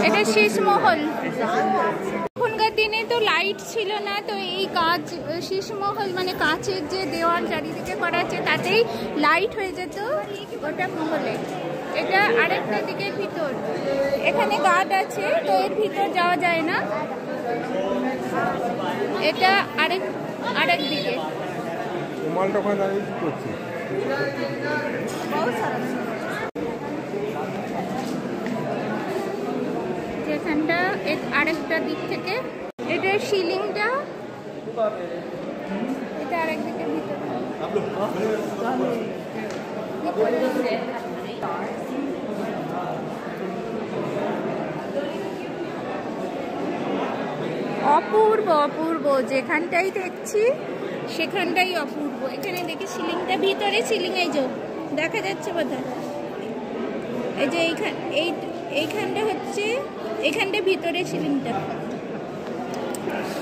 এটা শীষমহল। এখনকার দিনে তো লাইট ছিল না, তো এই কাঁচ শীষমহল মানে কাঁচের যে দেওয়াল চারিদিকে করা আছে তাতেই লাইট হয়ে যেত ওটা মহলে। এটা আরেকটা দিকের ভিতর, এখানে গার্ড আছে তো এর ভিতর যাওয়া যায় না। এটা আরেক দিকে। যেখানটা আরেকটা দিক থেকে এটার সিলিংটা, এটা আরেক দিকের ভিতর। অপূর্ব অপূর্ব, যেখানটাই দেখছি সেখানটাই অপূর্ব। এখানে দেখি সিলিংটা, ভিতরে সিলিং এই যে দেখা যাচ্ছে বোধহয়, এই যে এইখানটা হচ্ছে, এইখানটা ভিতরে সিলিংটা।